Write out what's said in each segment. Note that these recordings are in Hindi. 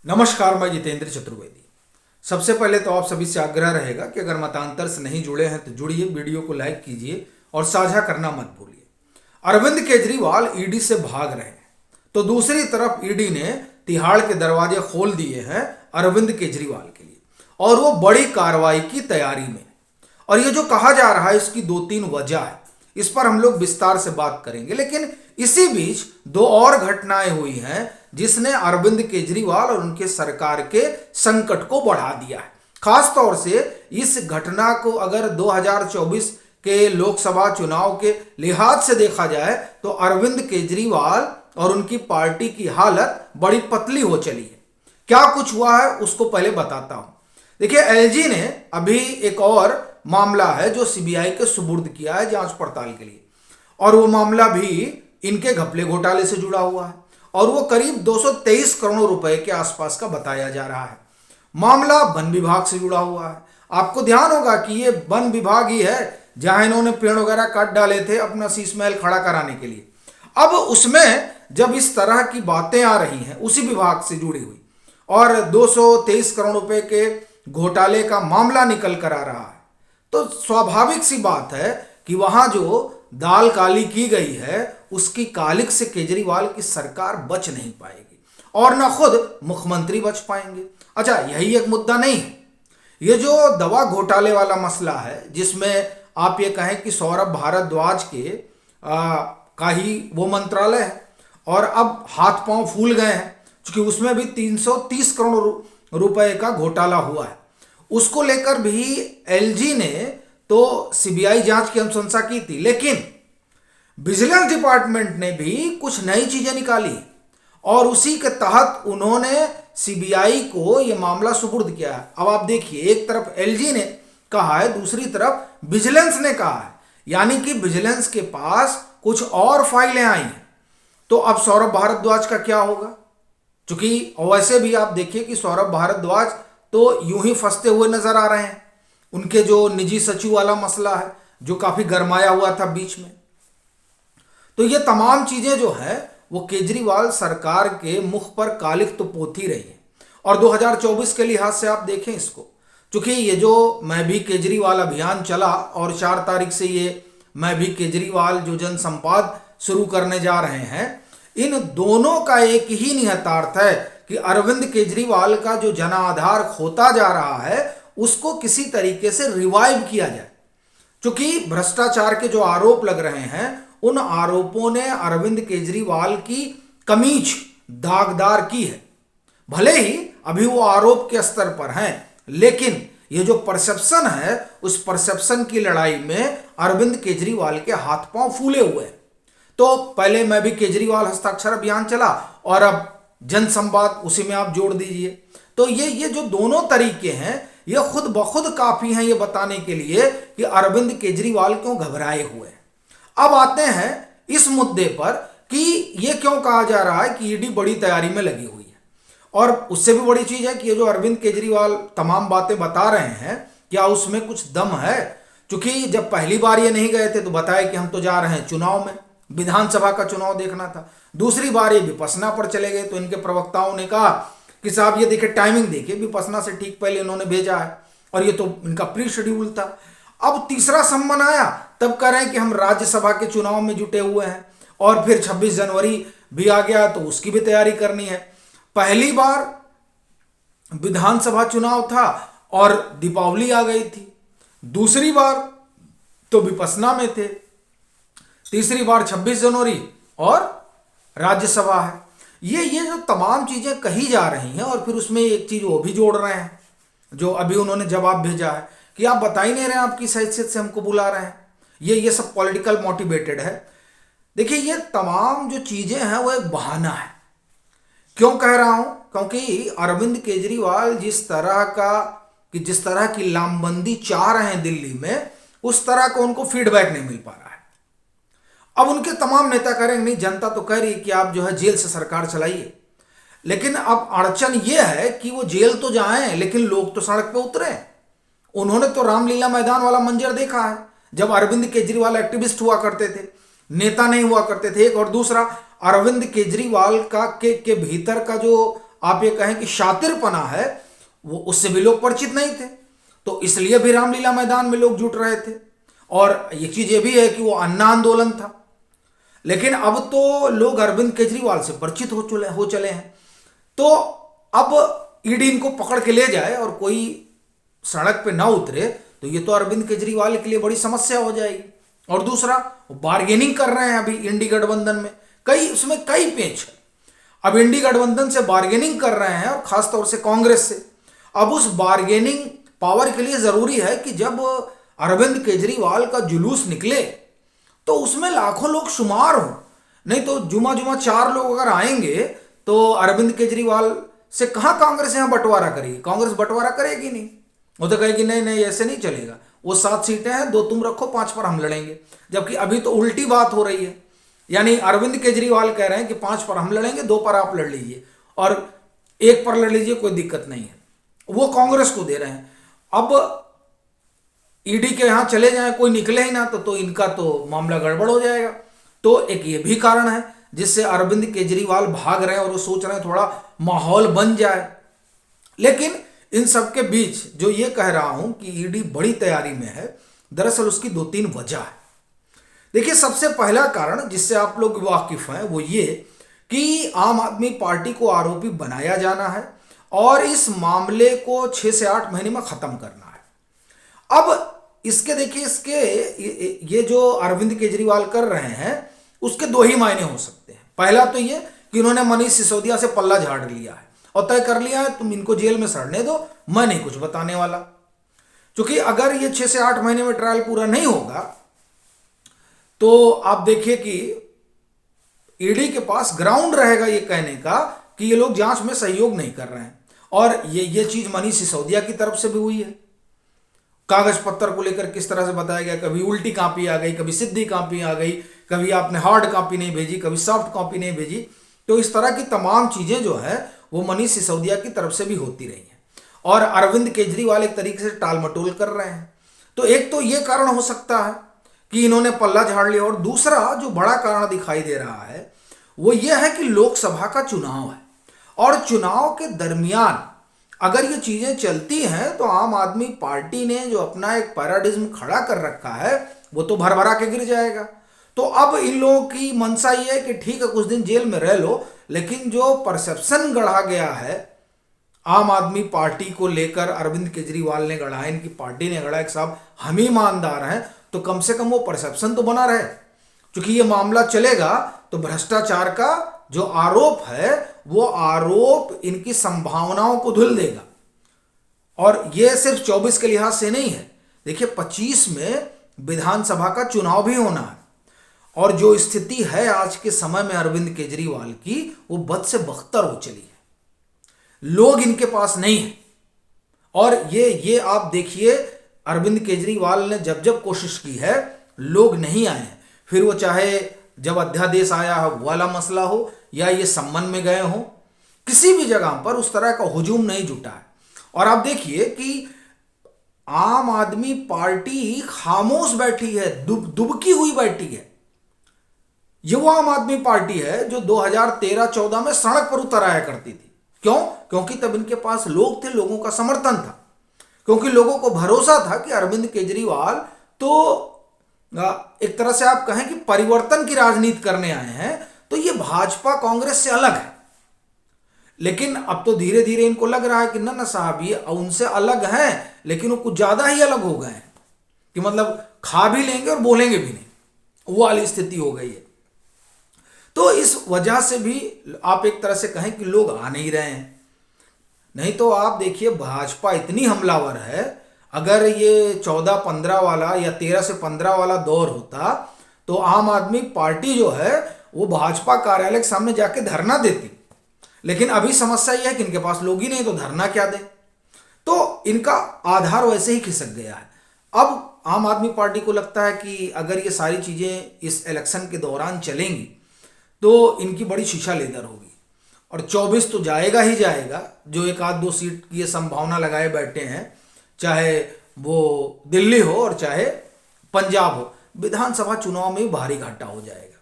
नमस्कार, मैं जितेंद्र चतुर्वेदी। सबसे पहले तो आप सभी से आग्रह रहेगा कि अगर मतांतर से नहीं जुड़े हैं तो जुड़िए, वीडियो को लाइक कीजिए और साझा करना मत भूलिए। अरविंद केजरीवाल ईडी से भाग रहे हैं तो दूसरी तरफ ईडी ने तिहाड़ के दरवाजे खोल दिए हैं अरविंद केजरीवाल के लिए, और वो बड़ी कार्रवाई की तैयारी में। और ये जो कहा जा रहा है इसकी दो तीन वजह है, इस पर हम लोग विस्तार से बात करेंगे। लेकिन इसी बीच दो और घटनाएं हुई हैं जिसने अरविंद केजरीवाल और उनके सरकार के संकट को बढ़ा दिया है। खास तौर से इस घटना को अगर 2024 के लोकसभा चुनाव के लिहाज से देखा जाए तो अरविंद केजरीवाल और उनकी पार्टी की हालत बड़ी पतली हो चली है। क्या कुछ हुआ है उसको पहले बताता हूं। देखिए, एलजी ने अभी एक और मामला है जो सीबीआई के सुपुर्द किया है जांच पड़ताल के लिए, और वो मामला भी इनके घपले घोटाले से जुड़ा हुआ है और वो करीब 223 करोड़ रुपए के आसपास का बताया जा रहा है। मामला वन विभाग से जुड़ा हुआ है। आपको ध्यान होगा कि ये वन विभाग ही है जहां इन्होंने पेड़ वगैरह काट डाले थे अपना शीश महल खड़ा कराने के लिए। अब उसमें जब इस तरह की बातें आ रही हैं उसी विभाग से जुड़ी हुई और 223 करोड़ रुपए के घोटाले का मामला निकल कर आ रहा है, तो स्वाभाविक सी बात है कि वहां जो दाल काली की गई है उसकी कालिक से केजरीवाल की सरकार बच नहीं पाएगी और ना खुद मुख्यमंत्री बच पाएंगे। अच्छा, यही एक मुद्दा नहीं है। ये जो दवा घोटाले वाला मसला है जिसमें आप ये कहें कि सौरभ भारद्वाज के का ही वो मंत्रालय है और अब हाथ पांव फूल गए हैं क्योंकि उसमें भी 330 करोड़ रुपए का घोटाला हुआ है। उसको लेकर भी एलजी ने तो सीबीआई जांच की अनुशंसा की थी, लेकिन विजिलेंस डिपार्टमेंट ने भी कुछ नई चीजें निकाली और उसी के तहत उन्होंने सीबीआई को यह मामला सुपुर्द किया है। अब आप देखिए, एक तरफ एलजी ने कहा है, दूसरी तरफ विजिलेंस ने कहा है, यानी कि विजिलेंस के पास कुछ और फाइलें आई हैं। तो अब सौरभ भारद्वाज का क्या होगा? क्योंकि वैसे भी आप देखिए कि सौरभ भारद्वाज तो यूं ही फंसते हुए नजर आ रहे हैं। उनके जो निजी सचिव वाला मसला है जो काफी गरमाया हुआ था बीच में, तो ये तमाम चीजें जो है वो केजरीवाल सरकार के मुख पर कालिख तो पोत ही रही है। और 2024 के लिहाज से आप देखें इसको, क्योंकि ये जो मैं भी केजरीवाल अभियान चला और 4 तारीख से ये मैं भी केजरीवाल जो जन संवाद शुरू करने जा रहे हैं, इन दोनों का एक ही निहितार्थ है कि अरविंद केजरीवाल का जो जनाधार खोता जा रहा है उसको किसी तरीके से रिवाइव किया जाए। क्योंकि भ्रष्टाचार के जो आरोप लग रहे हैं उन आरोपों ने अरविंद केजरीवाल की कमीज दागदार की है। भले ही अभी वो आरोप के स्तर पर हैं, लेकिन ये जो परसेप्शन है उस परसेप्शन की लड़ाई में अरविंद केजरीवाल के हाथ पांव फूले हुए हैं। तो पहले मैं भी केजरीवाल हस्ताक्षर अभियान चला और अब जन संवाद उसी में आप जोड़ दीजिए। तो ये जो दोनों तरीके हैं ये खुद ब खुद काफी हैं ये बताने के लिए कि अरविंद केजरीवाल क्यों घबराए हुए हैं। अब आते हैं इस मुद्दे पर कि ये क्यों कहा जा रहा है कि ईडी बड़ी तैयारी में लगी हुई है, और उससे भी बड़ी चीज है कि ये जो अरविंद केजरीवाल तमाम बातें बता रहे हैं क्या उसमें कुछ दम है? क्योंकि जब पहली बार ये नहीं गए थे तो बताया कि हम तो जा रहे हैं चुनाव में, विधानसभा का चुनाव देखना था। दूसरी बार ये विपसना पर चले गए तो इनके प्रवक्ताओं ने कहा कि साहब ये देखिए, टाइमिंग देखिए, विपसना से ठीक पहले इन्होंने भेजा है और ये तो इनका प्री शेड्यूल था। अब तीसरा सम्मन आया तब कह रहे हैं कि हम राज्यसभा के चुनाव में जुटे हुए हैं और फिर 26 जनवरी भी आ गया तो उसकी भी तैयारी करनी है। पहली बार विधानसभा चुनाव था और दीपावली आ गई थी, दूसरी बार तो विपसना में थे, तीसरी बार 26 जनवरी और राज्यसभा है। ये जो तमाम चीजें कही जा रही हैं और फिर उसमें एक चीज वो भी जोड़ रहे हैं जो अभी उन्होंने जवाब भेजा है कि आप बता ही नहीं रहे, आपकी हैसियत से हमको बुला रहे हैं। ये सब पॉलिटिकल मोटिवेटेड है। देखिए, ये तमाम जो चीजें हैं वो एक बहाना है। क्यों कह रहा हूं? क्योंकि अरविंद केजरीवाल जिस तरह की लामबंदी चाह रहे हैं दिल्ली में, उस तरह का उनको फीडबैक नहीं मिल पा रहा है। अब उनके तमाम नेता कह रहे हैं नहीं, जनता तो कह रही है कि आप जो है जेल से सरकार चलाइए, लेकिन अब अड़चन यह है कि वो जेल तो जाएं लेकिन लोग तो सड़क पे उतरे। उन्होंने तो रामलीला मैदान वाला मंजर देखा है जब अरविंद केजरीवाल एक्टिविस्ट हुआ करते थे, नेता नहीं हुआ करते थे। एक और दूसरा, अरविंद केजरीवाल के भीतर का जो आप ये कहें कि शातिरपना है, वो उससे भी लोग परिचित नहीं थे, तो इसलिए भी रामलीला मैदान में लोग जुट रहे थे। और ये चीज ये भी है कि वो अन्ना आंदोलन था। लेकिन अब तो लोग अरविंद केजरीवाल से परिचित हो चले हैं, तो अब ईडी इनको पकड़ के ले जाए और कोई सड़क पे ना उतरे तो ये तो अरविंद केजरीवाल के लिए बड़ी समस्या हो जाएगी। और दूसरा, वो बार्गेनिंग कर रहे हैं अभी इंडी गठबंधन में, उसमें कई पेच है। अब इंडी गठबंधन से बार्गेनिंग कर रहे हैं और खासतौर से कांग्रेस से। अब उस बार्गेनिंग पावर के लिए जरूरी है कि जब अरविंद केजरीवाल का जुलूस निकले तो उसमें लाखों लोग शुमार हो, नहीं तो जुमा जुमा 4 लोग अगर आएंगे तो अरविंद केजरीवाल से कहां कांग्रेस यहां बंटवारा करेगी? कांग्रेस बंटवारा करेगी नहीं, वो तो कहेगी नहीं नहीं ऐसे नहीं चलेगा, वो 7 सीटें हैं, 2 तुम रखो, 5 पर हम लड़ेंगे। जबकि अभी तो उल्टी बात हो रही है, यानी अरविंद केजरीवाल कह रहे हैं कि 5 पर हम लड़ेंगे, 2 पर आप लड़ लीजिए और 1 पर लड़ लीजिए, कोई दिक्कत नहीं है, वो कांग्रेस को दे रहे हैं। अब ईडी के यहां चले जाएं, कोई निकले ही ना तो इनका तो मामला गड़बड़ हो जाएगा। तो एक ये भी कारण है जिससे अरविंद केजरीवाल भाग रहे हैं और वो सोच रहे हैं थोड़ा माहौल बन जाए। लेकिन इन सब के बीच जो ये कह रहा हूं कि ईडी बड़ी तैयारी में है, दरअसल उसकी 2-3 वजह है। देखिए, सबसे पहला कारण जिससे आप लोग वाकिफ हैं वो ये कि आम आदमी पार्टी को आरोपी बनाया जाना है और इस मामले को 6 से 8 महीने में खत्म करना है। अब इसके देखिए, ये जो अरविंद केजरीवाल कर रहे हैं उसके 2 ही मायने हो सकते हैं। पहला तो ये कि उन्होंने मनीष सिसोदिया से पल्ला झाड़ लिया है और तय कर लिया है तुम इनको जेल में सड़ने दो, मैं नहीं कुछ बताने वाला। क्योंकि अगर ये 6 से 8 महीने में ट्रायल पूरा नहीं होगा तो आप देखिए कि ईडी के पास ग्राउंड रहेगा ये कहने का कि ये लोग जांच में सहयोग नहीं कर रहे हैं। और ये चीज मनीष सिसोदिया की तरफ से भी हुई है। कागज पत्तर को लेकर किस तरह से बताया गया, कभी उल्टी कॉपी आ गई, कभी सीधी कॉपी आ गई, कभी आपने हार्ड कॉपी नहीं भेजी, कभी सॉफ्ट कॉपी नहीं भेजी। तो इस तरह की तमाम चीजें जो है वो मनीष सिसोदिया की तरफ से भी होती रही हैं और अरविंद केजरीवाल एक तरीके से टाल मटोल कर रहे हैं। तो एक तो ये कारण हो सकता है कि इन्होंने पल्ला झाड़ लिया। और दूसरा जो बड़ा कारण दिखाई दे रहा है वो ये है कि लोकसभा का चुनाव है और चुनाव के दरमियान अगर ये चीजें चलती हैं तो आम आदमी पार्टी ने जो अपना एक पैराडिज्म खड़ा कर रखा है वो तो भरभरा के गिर जाएगा। तो अब इन लोगों की मंशा ये है कि ठीक है कुछ दिन जेल में रह लो, लेकिन जो परसेप्शन गढ़ा गया है आम आदमी पार्टी को लेकर, अरविंद केजरीवाल ने गढ़ा, इनकी पार्टी ने गढ़ा, एक साहब हम ही ईमानदार हैं, तो कम से कम वो परसेप्शन तो बना रहे। क्योंकि ये मामला चलेगा तो भ्रष्टाचार का जो आरोप है वो आरोप इनकी संभावनाओं को धुल देगा। और ये सिर्फ 24 के लिहाज से नहीं है, देखिए 25 में विधानसभा का चुनाव भी होना है और जो स्थिति है आज के समय में अरविंद केजरीवाल की वो बद से बदतर हो चली है। लोग इनके पास नहीं है और ये आप देखिए अरविंद केजरीवाल ने जब जब कोशिश की है लोग नहीं आए हैं। फिर वो चाहे जब अध्यादेश आया हो वो वाला मसला हो या ये सम्मन में गए हो, किसी भी जगह पर उस तरह का हुजूम नहीं जुटा है। और आप देखिए कि आम आदमी पार्टी खामोश बैठी है, दुबकी हुई बैठी है। ये वो आम आदमी पार्टी है जो 2013-14 में सड़क पर उतर आया करती थी। क्यों? क्योंकि तब इनके पास लोग थे, लोगों का समर्थन था, क्योंकि लोगों को भरोसा था कि अरविंद केजरीवाल तो एक तरह से आप कहें कि परिवर्तन की राजनीति करने आए हैं, तो ये भाजपा कांग्रेस से अलग है। लेकिन अब तो धीरे धीरे इनको लग रहा है कि ना साहब ये उनसे अलग हैं, लेकिन वो कुछ ज्यादा ही अलग हो गए हैं कि मतलब खा भी लेंगे और बोलेंगे भी नहीं, वो वाली स्थिति हो गई है। तो इस वजह से भी आप एक तरह से कहें कि लोग आ नहीं रहे हैं। नहीं तो आप देखिए भाजपा इतनी हमलावर है, अगर ये 14-15 वाला या 13 से 15 वाला दौर होता तो आम आदमी पार्टी जो है वो भाजपा कार्यालय के सामने जाके धरना देती। लेकिन अभी समस्या यह है कि इनके पास लोग ही नहीं, तो धरना क्या दे, तो इनका आधार वैसे ही खिसक गया है। अब आम आदमी पार्टी को लगता है कि अगर ये सारी चीजें इस इलेक्शन के दौरान चलेंगी तो इनकी बड़ी शीशा लेदर होगी और 24 तो जाएगा ही जाएगा। जो 1-2 सीट की ये संभावना लगाए बैठे हैं, चाहे वो दिल्ली हो और चाहे पंजाब हो, विधानसभा चुनाव में भारी घाटा हो जाएगा।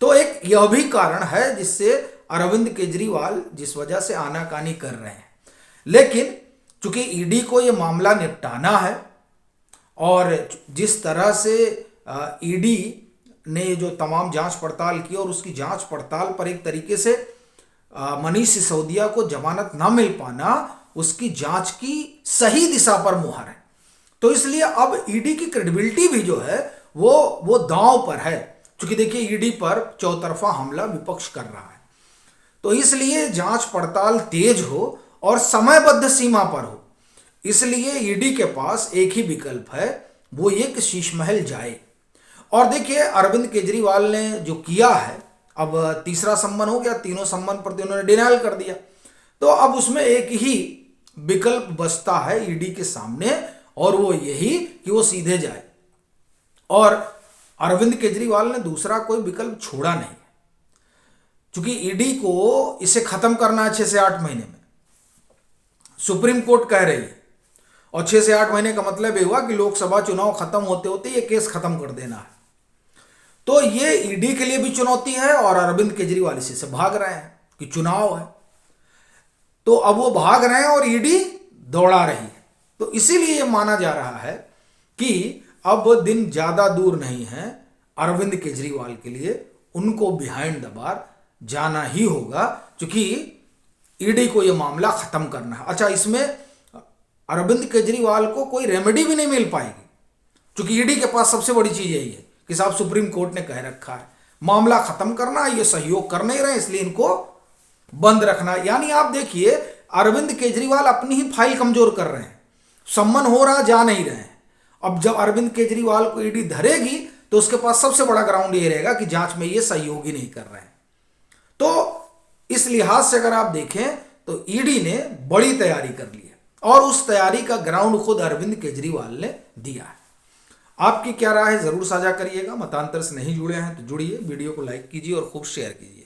तो एक यह भी कारण है जिससे अरविंद केजरीवाल जिस वजह से आनाकानी कर रहे हैं। लेकिन चूंकि ईडी को ये मामला निपटाना है और जिस तरह से ईडी ने जो तमाम जांच पड़ताल की और उसकी जांच पड़ताल पर एक तरीके से मनीष सिसोदिया को जमानत ना मिल पाना उसकी जांच की सही दिशा पर मुहर है। तो इसलिए अब ईडी की क्रेडिबिलिटी भी जो है वो दांव पर है, क्योंकि देखिए ईडी पर चौतरफा हमला विपक्ष कर रहा है। तो इसलिए जांच पड़ताल तेज हो और समयबद्ध सीमा पर हो, इसलिए ईडी के पास एक ही विकल्प है, वो ये कि शीश महल जाए। और देखिए अरविंद केजरीवाल ने जो किया है, अब तीसरा सम्मन हो गया, तीनों सम्मन पर उन्होंने डिनायल कर दिया, तो अब उसमें एक ही विकल्प बचता है ईडी के सामने और वो यही कि वो सीधे जाए। और अरविंद केजरीवाल ने दूसरा कोई विकल्प छोड़ा नहीं, क्योंकि ईडी को इसे खत्म करना है 6 से 8 महीने में, सुप्रीम कोर्ट कह रही है। और 6 से 8 महीने का मतलब ये हुआ कि लोकसभा चुनाव खत्म होते होते ये केस खत्म कर देना है। तो ये ईडी के लिए भी चुनौती है और अरविंद केजरीवाल इसी से भाग रहे हैं कि चुनाव है, तो अब वो भाग रहे हैं और ईडी दौड़ा रही है। तो इसीलिए ये माना जा रहा है कि अब दिन ज्यादा दूर नहीं है अरविंद केजरीवाल के लिए, उनको बिहाइंड द बार जाना ही होगा, क्योंकि ईडी को ये मामला खत्म करना है। अच्छा, इसमें अरविंद केजरीवाल को कोई रेमेडी भी नहीं मिल पाएगी, क्योंकि ईडी के पास सबसे बड़ी चीज यही है कि साहब सुप्रीम कोर्ट ने कह रखा है मामला खत्म करना, ये सहयोग कर नहीं रहे, इसलिए इनको बंद रखना। यानी आप देखिए अरविंद केजरीवाल अपनी ही फाइल कमजोर कर रहे हैं, सम्मन हो रहा, जा नहीं रहे हैं। अब जब अरविंद केजरीवाल को ईडी धरेगी तो उसके पास सबसे बड़ा ग्राउंड ये रहेगा कि जांच में ये सहयोग ही नहीं कर रहे हैं। तो इस लिहाज से अगर आप देखें तो ईडी ने बड़ी तैयारी कर ली है और उस तैयारी का ग्राउंड खुद अरविंद केजरीवाल ने दिया है। आपकी क्या राय है जरूर साझा करिएगा। मतांतर से नहीं जुड़े हैं तो जुड़िए, वीडियो को लाइक कीजिए और खूब शेयर कीजिए।